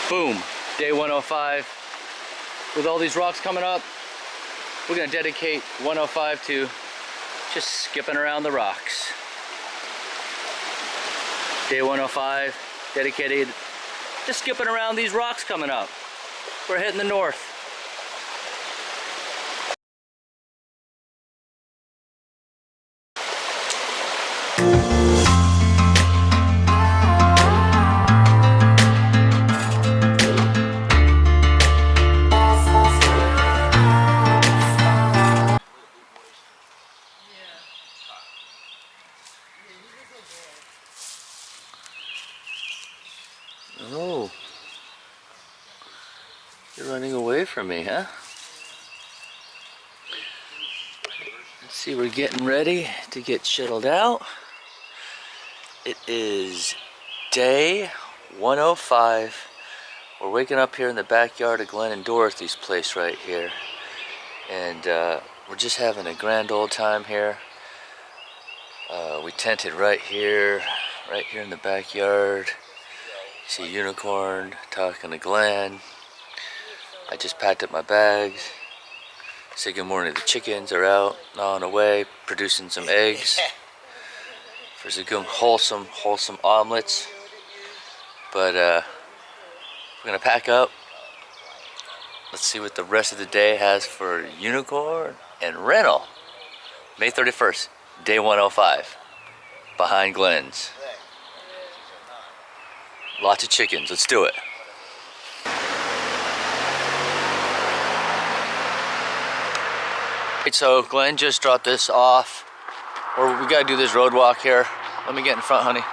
Boom, day 105. With all these rocks coming up, we're gonna dedicate 105 to just skipping around the rocks. Day 105, dedicated to skipping around these rocks coming up. We're heading the north. Oh, you're running away from me, huh? Let's see, we're getting ready to get shuttled out. It is day 105. We're waking up here in the backyard of Glenn and Dorothy's place right here. And we're just having a grand old time here. We tented right here in the backyard. See a unicorn, talking to Glenn. I just packed up my bags. Say good morning to the chickens. Are out, gnawing away, producing some eggs for some good wholesome omelets. But we're gonna pack up. Let's see what the rest of the day has for unicorn and rental. May 31st, day 105, behind Glenn's. Lots of chickens, let's do it. So Glenn just dropped this off. Or we gotta do this road walk here. Let me get in front, honey.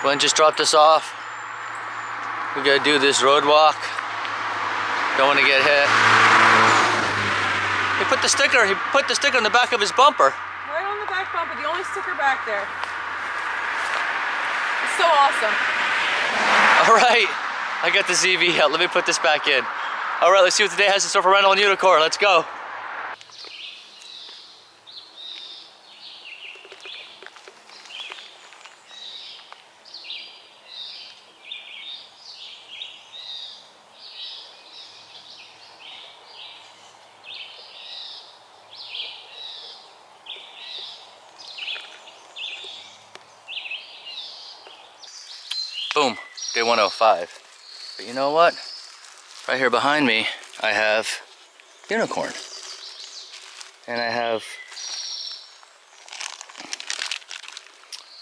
Glenn just dropped us off. We gotta do this road walk. Don't wanna get hit. He put the sticker on the back of his bumper. Right on the back bumper, the only sticker back there. So awesome. All right, I got the ZV out. Let me put this back in. All right, let's see what the day has in store for rental and unicorn. Let's go. Boom, day 105. But you know what? Right here behind me, I have unicorn. And I have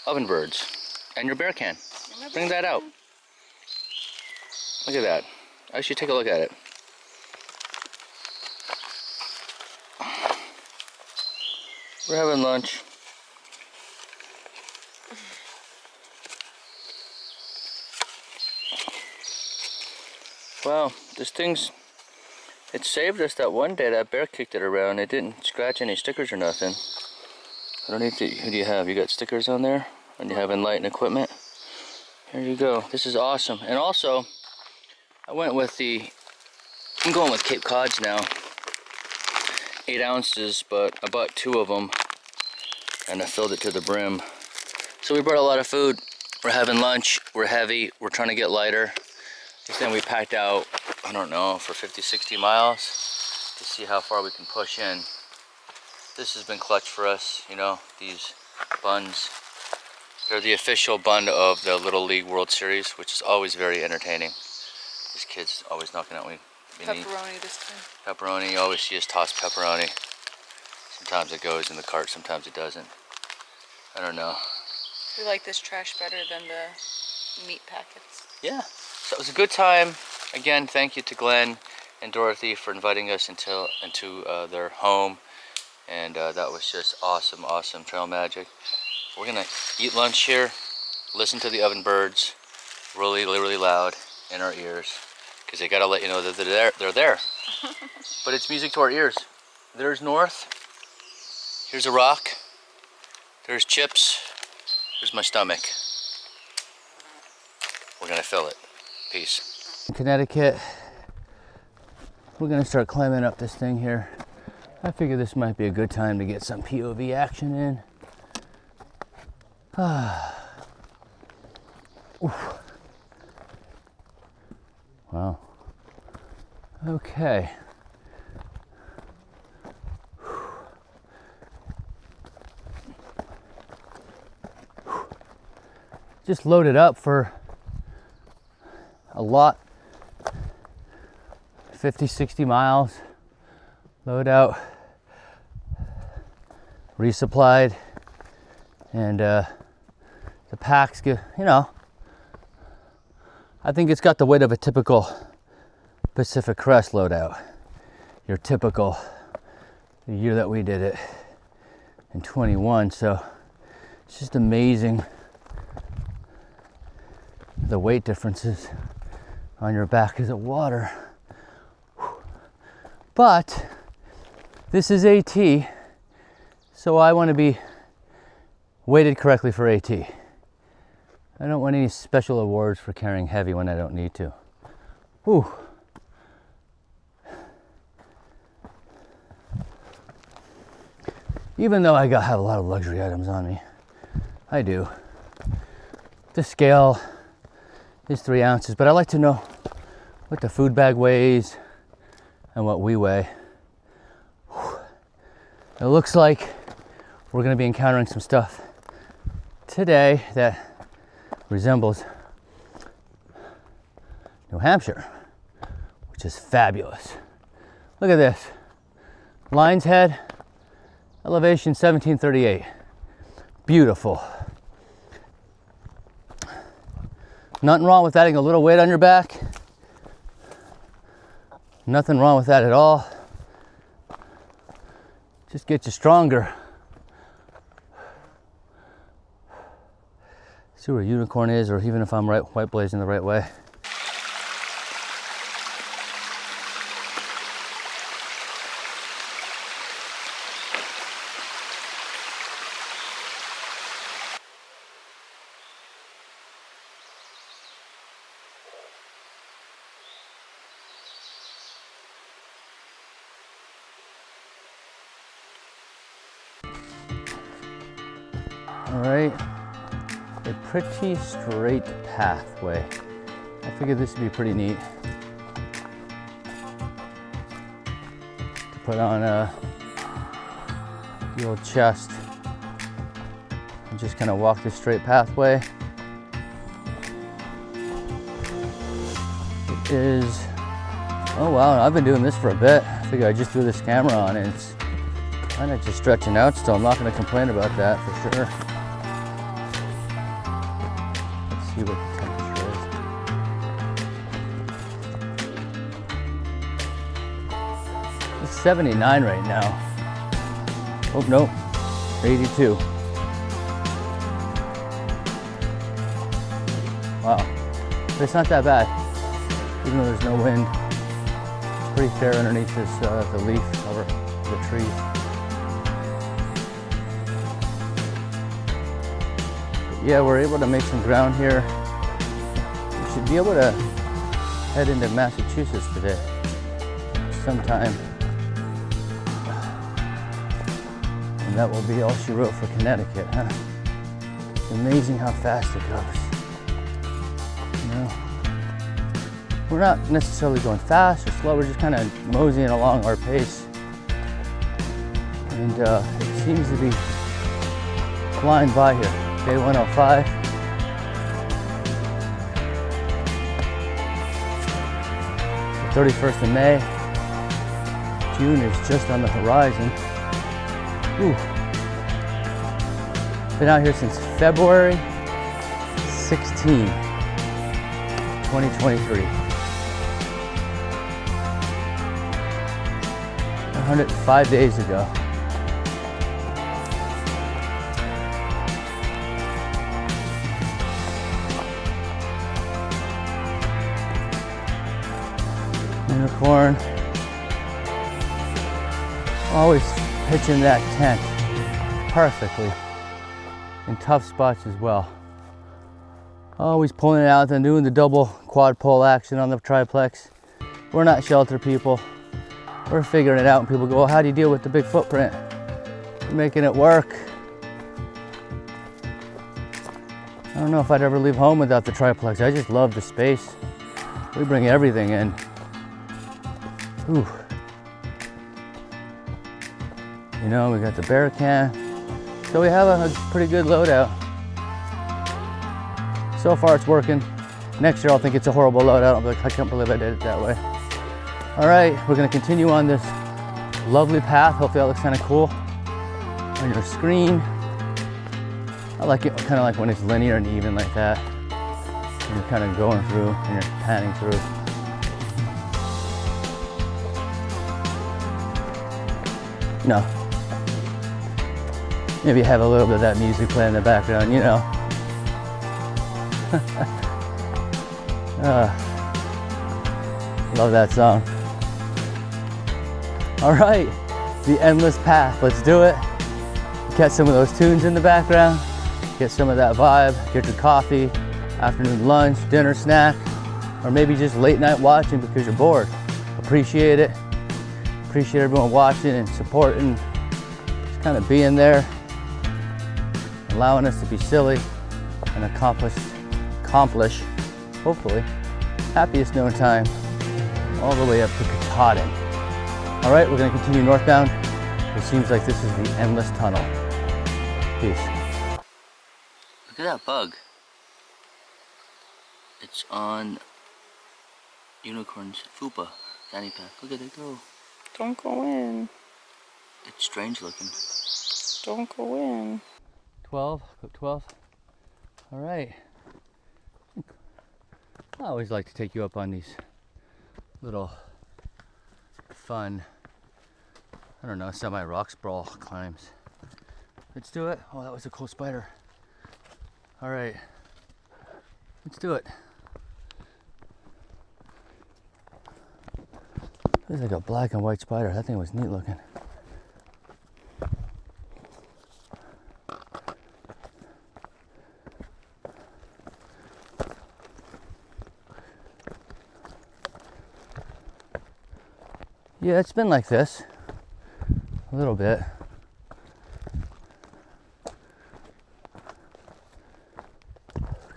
ovenbirds. And your bear can. Bring that out. Look at that. I should take a look at it. We're having lunch. Wow, this thing's, it saved us that one day that bear kicked it around. It didn't scratch any stickers or nothing. Underneath it, who do you have? You got stickers on there? And you have Enlightened equipment? Here you go. This is awesome. And also, I went with I'm going with Cape Cods now. 8 ounces, but I bought 2 of them. And I filled it to the brim. So we brought a lot of food. We're having lunch. We're heavy. We're trying to get lighter. Then we packed out, I don't know, for 50, 60 miles to see how far we can push in. This has been clutch for us, you know, these buns. They're the official bun of the Little League World Series, which is always very entertaining. These kids always knocking out me. Pepperoni this time. Pepperoni, you always see us toss pepperoni. Sometimes it goes in the cart, sometimes it doesn't. I don't know. We like this trash better than the meat packets. Yeah. So it was a good time. Again, thank you to Glenn and Dorothy for inviting us into their home. And that was just awesome trail magic. We're gonna eat lunch here, listen to the ovenbirds really loud in our ears, because they gotta let you know that they're there. But it's music to our ears. There's north, here's a rock, there's chips, here's my stomach. We're gonna fill it. Peace. Connecticut, we're gonna start climbing up this thing here. I figure this might be a good time to get some POV action in. Oof. Wow. Okay. Just loaded up for a lot. 50, 60 miles. Load out. Resupplied. And the pack's good, you know. I think it's got the weight of a typical Pacific Crest loadout. Your typical, the year that we did it in 21. So it's just amazing the weight differences on your back as a water. But this is AT, so I want to be weighted correctly for AT. I don't want any special awards for carrying heavy when I don't need to. Whew. Even though I have a lot of luxury items on me, I do. The scale is 3 ounces, but I like to know what the food bag weighs and what we weigh. Whew. It looks like we're going to be encountering some stuff today that resembles New Hampshire, which is fabulous. Look at this. Lion's Head, elevation 1738. Beautiful. Nothing wrong with adding a little weight on your back. Nothing wrong with that at all. Just get you stronger. See where a unicorn is, or even if I'm white blazing the right way. All right. A pretty straight pathway. I figured this would be pretty neat to put on the old chest and just kind of walk this straight pathway. It is, oh wow, I've been doing this for a bit. I figured I just threw this camera on and it's kind of just stretching out still. I'm not going to complain about that for sure. See what the temperature is. It's 79 right now. Oh no, 82. Wow, but it's not that bad, even though there's no wind. It's pretty fair underneath this the leaf over the trees. Yeah, we're able to make some ground here. We should be able to head into Massachusetts today sometime. And that will be all she wrote for Connecticut, huh? It's amazing how fast it goes. You know, we're not necessarily going fast or slow, we're just kind of moseying along our pace. And it seems to be flying by here. Day 105. The 31st of May. June is just on the horizon. Ooh. Been out here since February 16, 2023. 105 days ago. Unicorn. Always pitching that tent perfectly in tough spots as well. Always pulling it out, then doing the double quad pole action on the triplex. We're not shelter people. We're figuring it out, and people go, well, how do you deal with the big footprint? We're making it work. I don't know if I'd ever leave home without the triplex. I just love the space. We bring everything in. Ooh. You know, we got the bear can. So we have a pretty good loadout. So far it's working. Next year I'll think it's a horrible loadout. I'll be like, I can't believe I did it that way. All right, we're gonna continue on this lovely path. Hopefully that looks kind of cool on your screen. I like it kind of like when it's linear and even like that. And you're kind of going through and you're panning through. No. Maybe have a little bit of that music playing in the background, you know. Love that song. All right, the endless path. Let's do it. Get some of those tunes in the background. Get some of that vibe. Get your coffee, afternoon lunch, dinner snack, or maybe just late night watching because you're bored. Appreciate it. Appreciate everyone watching and supporting. Just kind of being there, allowing us to be silly and accomplish, hopefully, happiest known time, all the way up to Katahdin. All right, we're gonna continue northbound. It seems like this is the endless tunnel. Peace. Look at that bug. It's on unicorn's fupa fanny pack. Look at it go. Don't go in. It's strange looking. Don't go in. 12, go 12. All right. I always like to take you up on these little fun, I don't know, semi-rock sprawl climbs. Let's do it. Oh, that was a cool spider. All right, let's do it. There's like a black and white spider. That thing was neat looking. Yeah, it's been like this a little bit.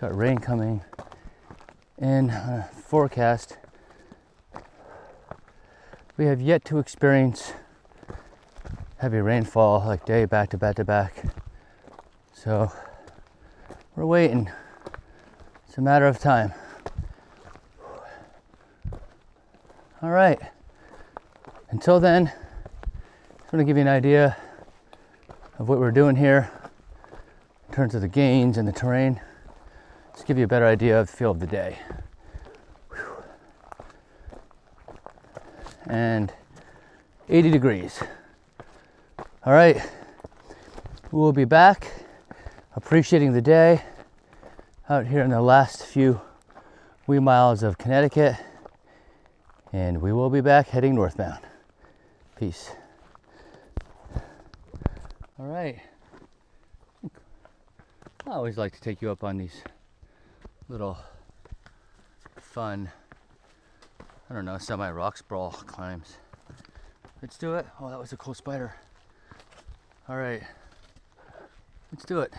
Got rain coming in forecast. We have yet to experience heavy rainfall like day back to back to back. So we're waiting. It's a matter of time. All right. Until then, I'm going to give you an idea of what we're doing here in terms of the gains and the terrain. Just give you a better idea of the feel of the day. Whew. And 80 degrees. All right, we'll be back appreciating the day out here in the last few wee miles of Connecticut, and we will be back heading northbound. Peace. All right. I always like to take you up on these little fun, I don't know, semi-rock sprawl climbs. Let's do it. Oh, that was a cool spider. All right, let's do it.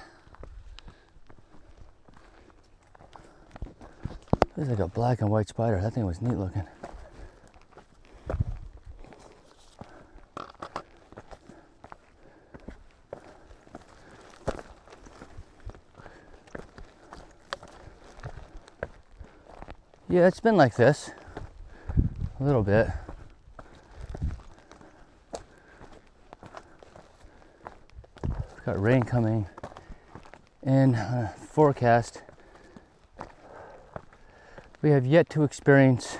There's like a black and white spider. That thing was neat looking. Yeah, it's been like this a little bit. Got rain coming in forecast. We have yet to experience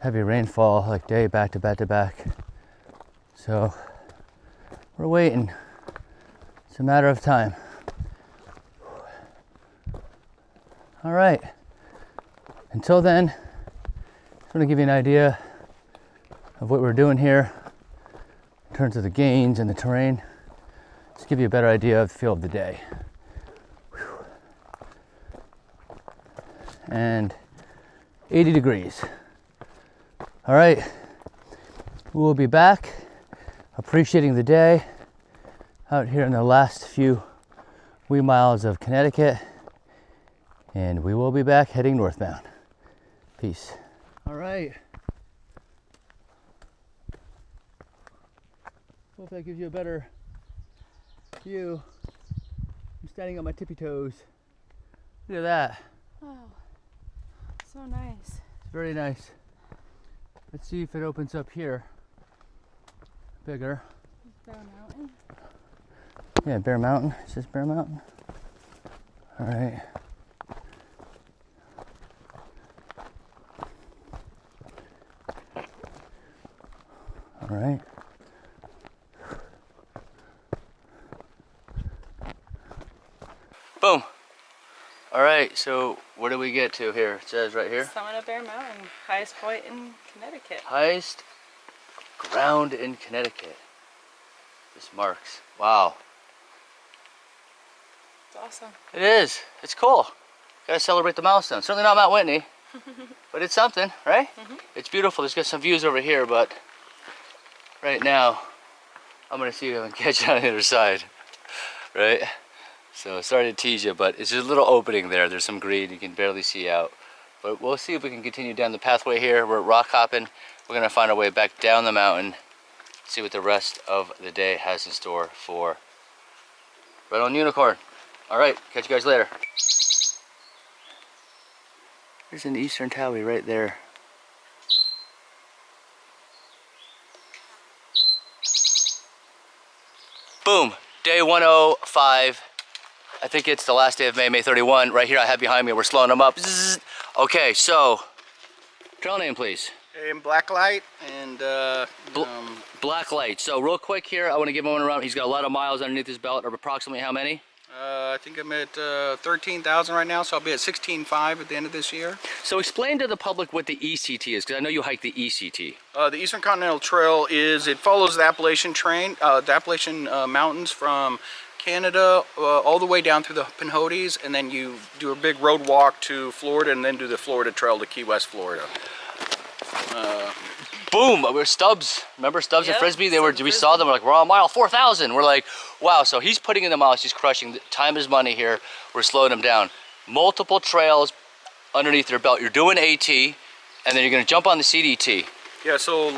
heavy rainfall like day back to back to back. So we're waiting. It's a matter of time. All right. Until then, I'm going to give you an idea of what we're doing here in terms of the gains and the terrain. Just give you a better idea of the feel of the day. Whew. And 80 degrees. All right, we'll be back appreciating the day out here in the last few wee miles of Connecticut, and we will be back heading northbound. Peace. All right. Hope that gives you a better view. I'm standing on my tippy toes. Look at that. Wow, so nice. It's very nice. Let's see if it opens up here. Bigger. Bear Mountain. Yeah, Bear Mountain. Is this Bear Mountain? All right. All right. Boom. All right, so where do we get to here? It says right here. Summit of Bear Mountain, highest point in Connecticut. Highest ground in Connecticut. This marks. Wow. It's awesome. It is. It's cool. Gotta celebrate the milestone. Certainly not Mount Whitney, but it's something, right? It's beautiful. There's got some views over here, but right now, I'm gonna see if I can catch it on the other side, right? So sorry to tease you, but it's just a little opening there. There's some green, you can barely see out. But we'll see if we can continue down the pathway here. We're rock hopping. We're gonna find our way back down the mountain, see what the rest of the day has in store for Red on Unicorn. All right, catch you guys later. There's an Eastern Towie right there. Boom, day 105. I think it's the last day of May 31. Right here I have behind me, we're slowing them up. Zzz. Okay, so, trail name please. And black light and Black light. So real quick here, I want to give him one around. He's got a lot of miles underneath his belt, or approximately how many? I think I'm at 13,000 right now, so I'll be at 16,500 at the end of this year. So explain to the public what the ECT is, because I know you hike the ECT. The Eastern Continental Trail it follows the Appalachian Mountains from Canada all the way down through the Pinhotties, and then you do a big road walk to Florida, and then do the Florida Trail to Key West, Florida. Boom! We're Stubbs. Remember Stubbs and Yep, Frisbee? We Stubbs saw them. We're like, we're on mile 4,000. We're like, wow. So he's putting in the miles. He's crushing. Time is money here. We're slowing him down. Multiple trails underneath their belt. You're doing AT, and then you're going to jump on the CDT. Yeah, so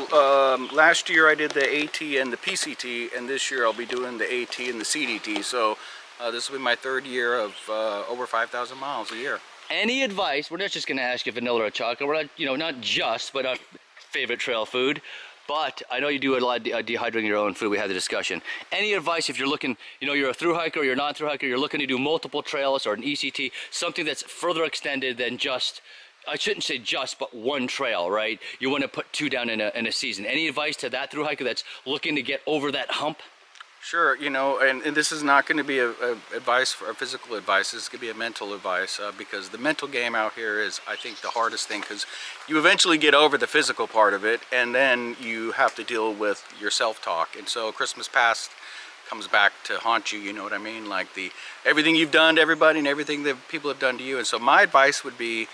last year I did the AT and the PCT, and this year I'll be doing the AT and the CDT. So this will be my third year of over 5,000 miles a year. Any advice? We're not just going to ask you vanilla or chocolate. We're not, not just, but favorite trail food. But I know you do a lot of dehydrating your own food. We had the discussion. Any advice if you're looking, you're a thru hiker, you're a non-thru hiker, you're looking to do multiple trails or an ECT, something that's further extended than just, I shouldn't say just, but one trail, right? You want to put two down in a season. Any advice to that thru hiker that's looking to get over that hump? Sure, and this is not going to be a advice for a physical advice. This is going to be a mental advice because the mental game out here is, I think, the hardest thing, because you eventually get over the physical part of it, and then you have to deal with your self-talk. And so Christmas past comes back to haunt you, you know what I mean? Like everything you've done to everybody and everything that people have done to you. And so my advice would be,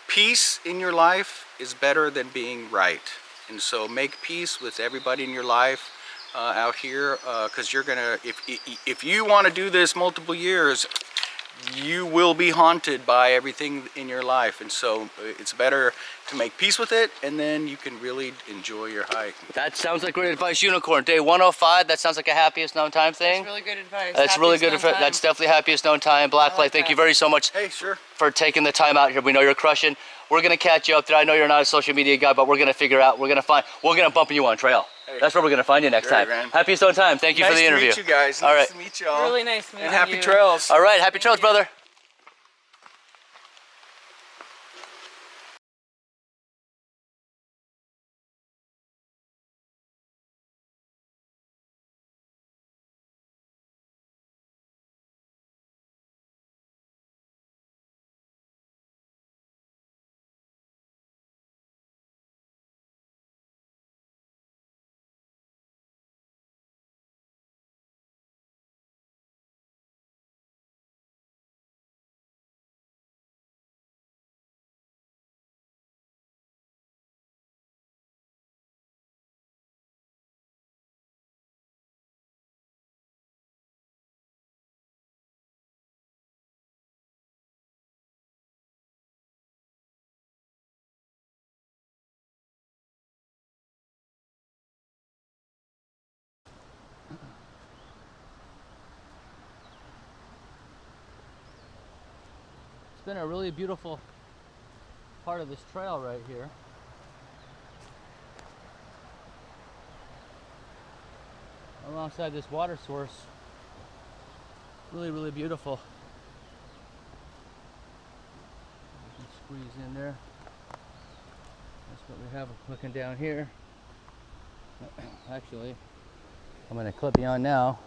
peace in your life is better than being right. And so make peace with everybody in your life out here, because you're gonna, if you want to do this multiple years, you will be haunted by everything in your life. And so it's better to make peace with it, and then you can really enjoy your hike. That sounds like great advice, Unicorn. Day 105, that sounds like a happiest known time thing. That's really good advice. That's really good advice. That's definitely happiest known time. Blacklight, thank you very so much for taking the time out here. We know you're crushing. We're gonna catch you up there. I know you're not a social media guy, but we're gonna figure out, we're gonna bump you on trail. Hey. That's where we're gonna find you next time. Man. Happiest known time. Thank you for the interview. Nice to meet you guys. All right. Nice to meet you all. Really nice meeting you. And happy trails. All right, happy trails, brother. been a really beautiful part of this trail right here. Alongside this water source. Really, really beautiful. You can squeeze in there. That's what we have looking down here. Actually, I'm going to clip you on now.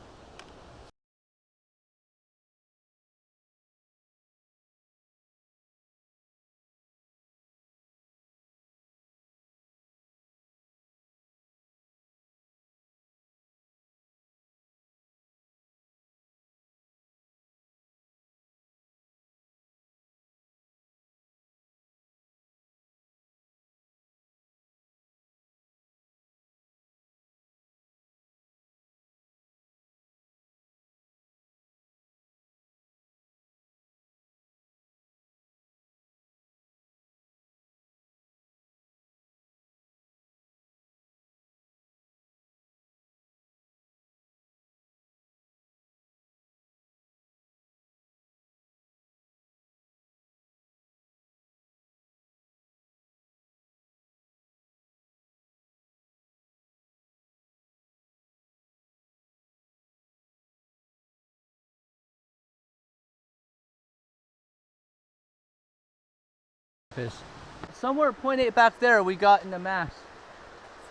Somewhere at 0.8 back there, we got in the mass.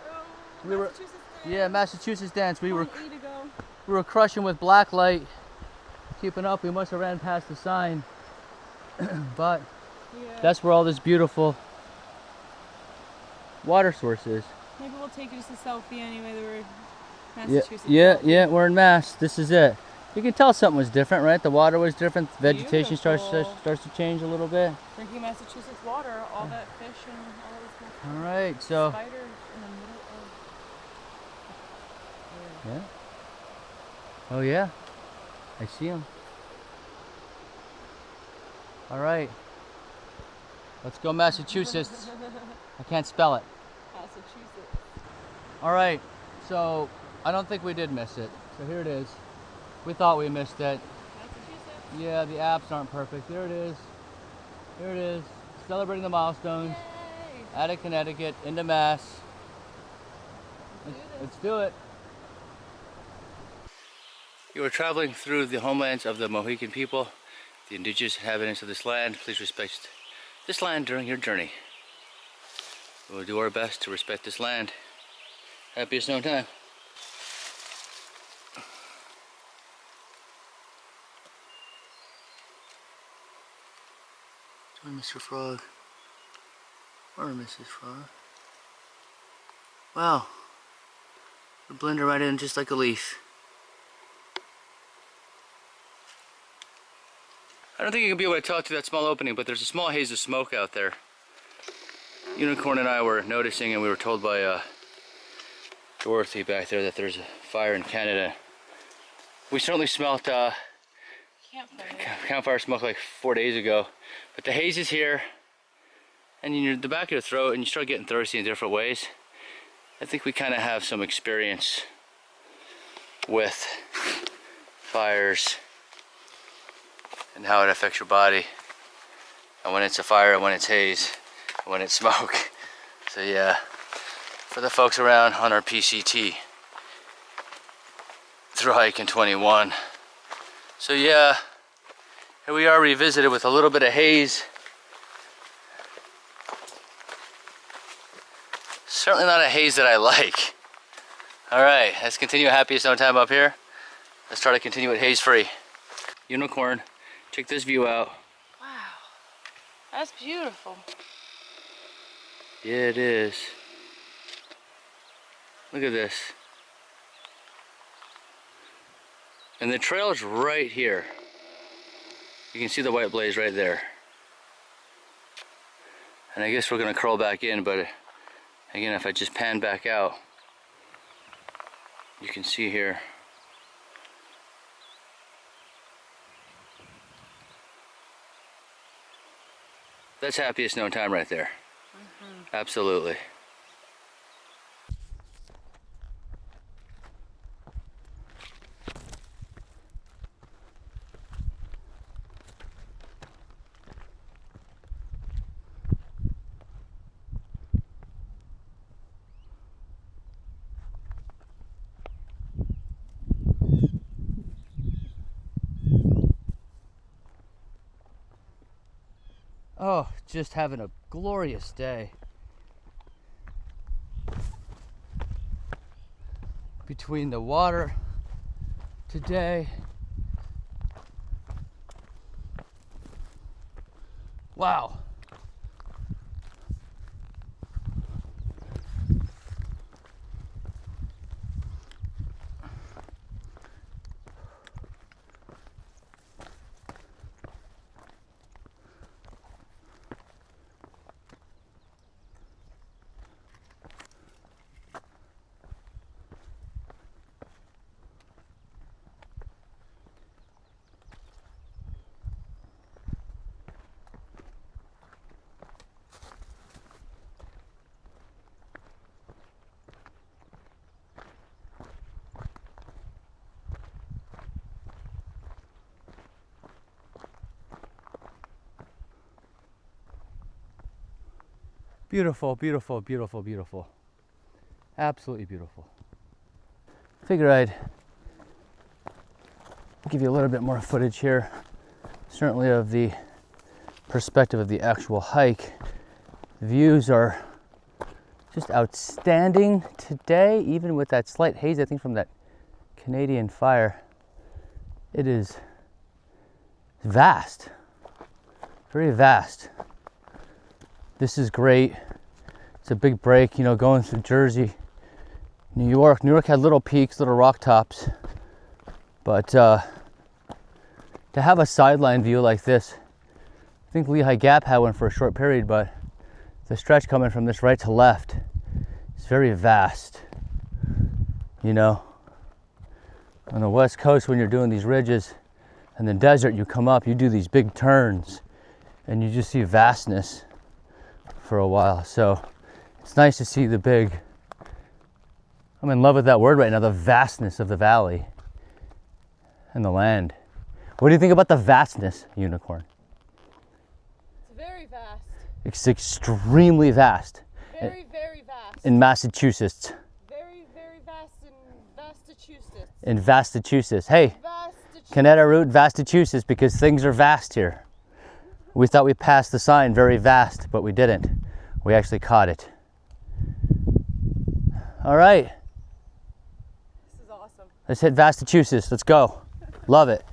So, We were, Massachusetts yeah, Massachusetts dance. We were 0.8 ago. we were crushing with black light, keeping up. We must have ran past the sign, but Yeah. that's where all this beautiful water source is. Maybe we'll take just a selfie anyway. That we're in Yeah, Massachusetts. yeah, we're in Mass. This is it. You can tell something was different, right? The water was different. Vegetation starts to change a little bit. Drinking Massachusetts water, all that fish and all this stuff. All right, so Spider in the middle of. yeah. Oh yeah, I see them. All right, let's go Massachusetts. I can't spell it. Massachusetts. All right, so I don't think we did miss it. So here it is. We thought we missed it. Massachusetts. Yeah, the apps aren't perfect. There it is. Here it is. Celebrating the milestones. Yay. Out of Connecticut, into Mass. Let's do it. You are traveling through the homelands of the Mohican people, the indigenous inhabitants of this land. Please respect this land during your journey. We will do our best to respect this land. Happiest known time. Join Mr. Frog. Or Mrs. Frog. Wow. We blend her right in just like a leaf. I don't think you can be able to talk through that small opening, but there's a small haze of smoke out there. Unicorn and I were noticing, and we were told by Dorothy back there that there's a fire in Canada. We certainly smelt campfire smoke like 4 days ago, but the haze is here, and in the back of your throat, and you start getting thirsty in different ways. I think we kind of have some experience with fires and how it affects your body, and when it's a fire, and when it's haze, and when it's smoke. So yeah, for the folks around on our PCT, through hiking 21. So yeah, here we are revisited with a little bit of haze. Certainly not a haze that I like. All right, let's continue happiest known time up here. Let's try to continue it haze-free. Unicorn, check this view out. Wow, that's beautiful. Yeah, it is. Look at this. And the trail is right here. You can see the white blaze right there. And I guess we're gonna crawl back in, but again, if I just pan back out, you can see here. That's happiest known time right there. Absolutely. Oh, just having a glorious day. Between the water today. Wow. Beautiful, beautiful, beautiful, beautiful. Absolutely beautiful. Figure I'd give you a little bit more footage here, certainly of the perspective of the actual hike. Views are just outstanding today, even with that slight haze, I think, from that Canadian fire. It is vast, very vast. This is great. It's a big break, you know, going through Jersey, New York. New York had little peaks, little rock tops, but to have a sideline view like this, I think Lehigh Gap had one for a short period, but the stretch coming from this right to left is very vast. You know, on the West Coast, when you're doing these ridges and the desert, you come up, you do these big turns, and you just see vastness for a while. So it's nice to see the big, I'm in love with that word right now, the vastness of the valley and the land. What do you think about the vastness, Unicorn? It's very vast. It's extremely vast. Very, very vast. In Massachusetts. Very, very vast in Massachusetts. In Massachusetts. Hey, Canada Route, Massachusetts, because things are vast here. We thought we passed the sign, very vast, but we didn't. We actually caught it. All right. This is awesome. Let's hit Massachusetts. Let's go. Love it.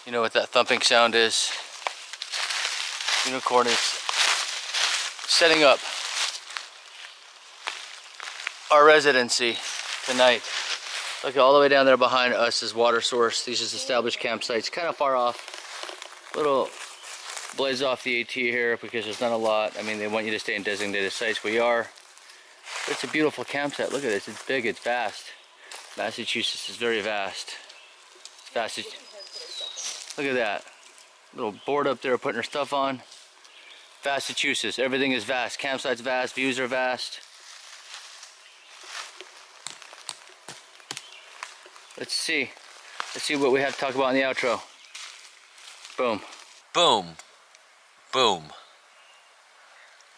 You know what that thumping sound is? Unicorn is setting up our residency tonight. Look, all the way down there behind us is water source. These is established campsites, kind of far off. Little blaze off the AT here because there's not a lot. I mean, they want you to stay in designated sites. We are. But it's a beautiful campsite. Look at this. It's big. It's vast. Massachusetts is very vast. It's vast. Look at that. Little board up there putting her stuff on. Massachusetts. Everything is vast. Campsite's vast. Views are vast. Let's see. Let's see what we have to talk about in the outro. Boom. Boom. Boom.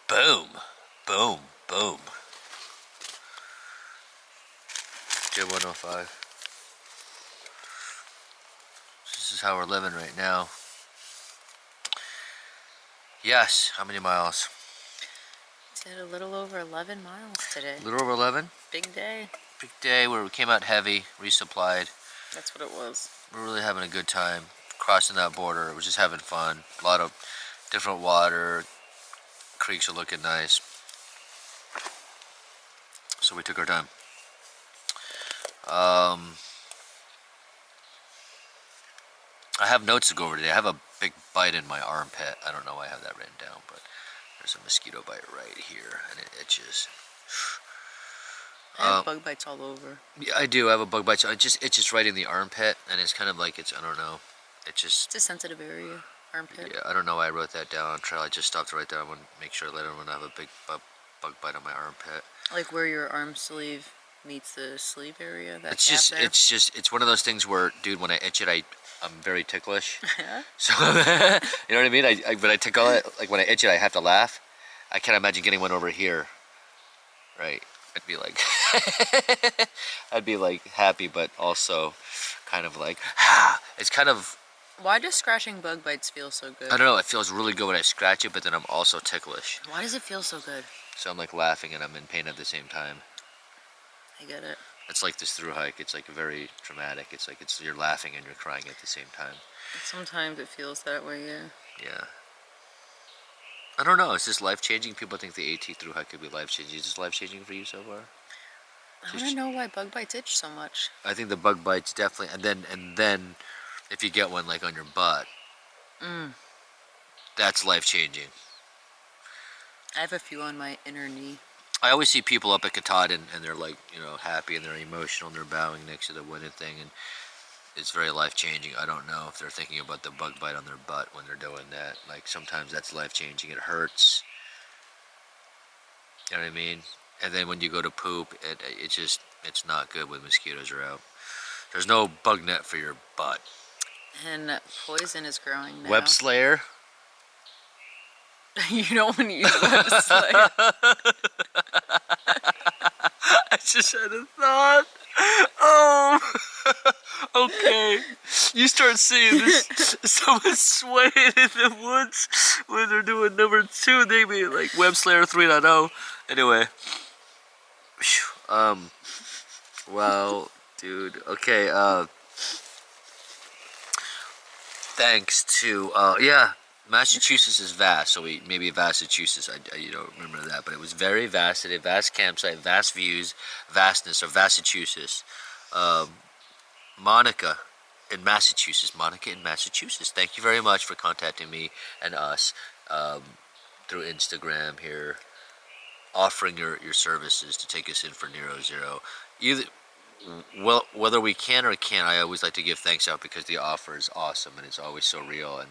Boom. Boom. Boom. J105. This is how we're living right now. Yes, how many miles? Did a little over 11 miles today. A little over 11. Big day. Big day where we came out heavy, resupplied. That's what it was. We're really having a good time crossing that border. It was just having fun. A lot of different water. Creeks are looking nice. So we took our time. I have notes to go over today. I have a big bite in my armpit. I don't know why I have that written down, but there's a mosquito bite right here, and it itches. I have bug bites all over. Yeah, I do. I have a bug bite. So it just itches right in the armpit, and it's kind of like I don't know. It's a sensitive area, armpit. Yeah, I don't know why I wrote that down on trail. I just stopped right there. I want to make sure I let everyone have a big bug bite on my armpit. Like where your arm sleeve meets the sleeve area. That It's one of those things where, dude, when I itch it, I'm very ticklish. So you know what I mean? When I tickle it, like when I itch it, I have to laugh. I can't imagine getting one over here. Right? I'd be like, I'd be like happy, but also kind of like, it's kind of. Why does scratching bug bites feel so good? I don't know. It feels really good when I scratch it, but then I'm also ticklish. Why does it feel so good? So I'm like laughing and I'm in pain at the same time. I get it. It's like this through hike. It's like very dramatic. It's like you're laughing and you're crying at the same time. Sometimes it feels that way, yeah. Yeah. I don't know. Is this life changing? People think the AT through hike could be life changing. Is this life changing for you so far? I want to know why bug bites itch so much. I think the bug bites definitely, and then if you get one like on your butt, that's life changing. I have a few on my inner knee. I always see people up at Katahdin and they're like, happy and they're emotional and they're bowing next to the wooden thing, and it's very life changing. I don't know if they're thinking about the bug bite on their butt when they're doing that. Like sometimes that's life changing. It hurts. You know what I mean? And then when you go to poop, it's not good when mosquitoes are out. There's no bug net for your butt. And poison is growing now. Web Slayer. You don't want to use web slayer. I just had a thought. Oh, okay. You start seeing this. Someone swaying in the woods when they're doing number 2. They be like Web Slayer 3.0. Anyway. Well, dude. Okay. Thanks to Massachusetts is vast, so maybe Massachusetts, I don't remember that, but it was very vast, a vast campsite, vast views, vastness of Massachusetts. Monica in Massachusetts, thank you very much for contacting me and us through Instagram here, offering your services to take us in for Nero Zero. Well, whether we can or can't, I always like to give thanks out because the offer is awesome and it's always so real, and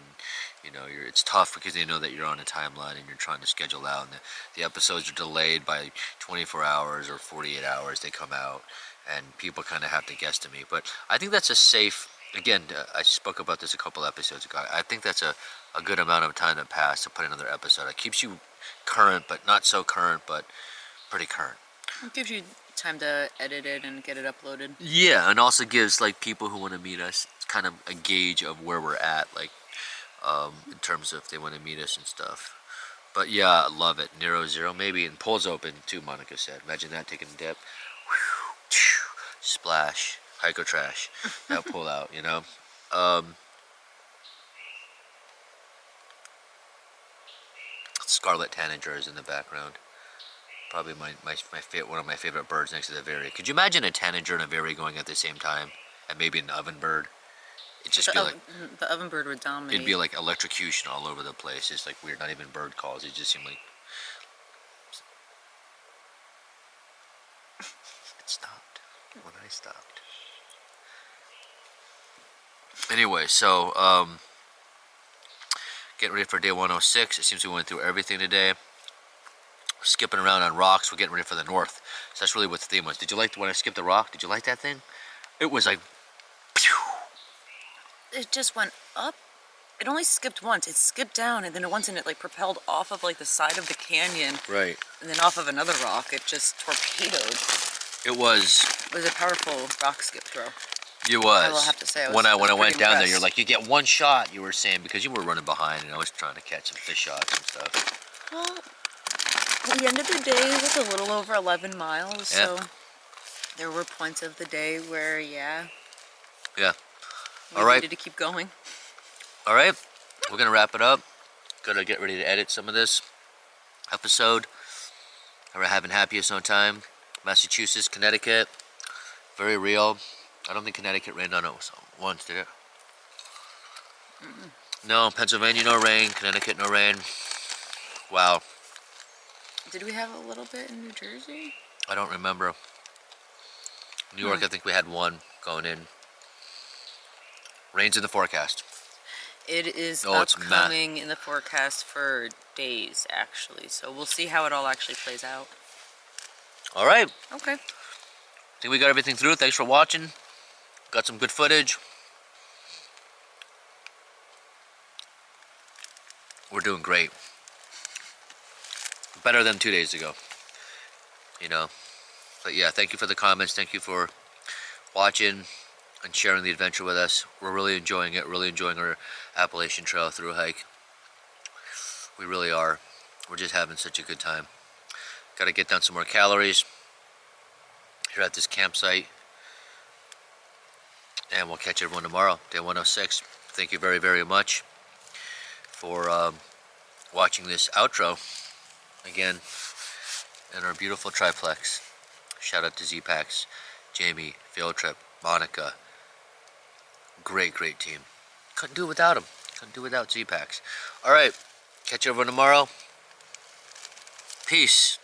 it's tough because they know that you're on a timeline and you're trying to schedule out, and the episodes are delayed by 24 hours or 48 hours. They come out and people kind of have to guesstimate, but I think that's a safe, again, I spoke about this a couple episodes ago, I think that's a good amount of time to pass to put another episode. It keeps you current, but not so current, but pretty current. It gives you time to edit it and get it uploaded. Yeah, and also gives like people who want to meet us kind of a gauge of where we're at, like in terms of if they want to meet us and stuff. But yeah, I love it. Nero Zero, maybe, and pool's open too, Monica said. Imagine that, taking a dip. Splash. Hiker trash. That pool out, Scarlet tanager is in the background. Probably one of my favorite birds next to the veery. Could you imagine a tanager and a veery going at the same time, and maybe an ovenbird? It'd just be like the ovenbird would dominate. It'd be like electrocution all over the place. It's like weird, not even bird calls. It just seemed like it stopped when I stopped. Anyway, so getting ready for day 106. It seems we went through everything today. We're skipping around on rocks. We're getting ready for the north. So that's really what the theme was. Did you like when I skipped the rock? Did you like that thing? It was like, pew. It just went up. It only skipped once. It skipped down, and then once, and it like propelled off of like the side of the canyon. Right. And then off of another rock. It just torpedoed. It was a powerful rock skip throw. It was. I will have to say, when I went impressed. down there, you're like, you get one shot. You were saying because you were running behind, and I was trying to catch some fish shots and stuff. Well, We ended the day with a little over 11 miles, Yeah. so there were points of the day where, yeah, Yeah. we All right. needed to keep going. All right. We're going to wrap it up. Gonna get ready to edit some of this episode. We're having happiest on time. Massachusetts, Connecticut. Very real. I don't think Connecticut rained on it once, did it? No, Pennsylvania, no rain. Connecticut, no rain. Wow. Did we have a little bit in New Jersey? I don't remember. New York, I think we had one going in. Rain's in the forecast. It is Oh, it's upcoming in the forecast for days, actually. So we'll see how it all actually plays out. All right. Okay. Think we got everything through. Thanks for watching. Got some good footage. We're doing great. Better than 2 days ago. You know. But yeah, thank you for the comments. Thank you for watching and sharing the adventure with us. We're really enjoying it. Really enjoying our Appalachian Trail through hike. We really are. We're just having such a good time. Got to get down some more calories here at this campsite. And we'll catch everyone tomorrow, day 106. Thank you very, very much for watching this outro. Again, in our beautiful triplex. Shout out to Z-Packs, Jamie, Field Trip, Monica. Great, great team. Couldn't do it without them. Couldn't do it without Z-Packs. All right, catch everyone tomorrow. Peace.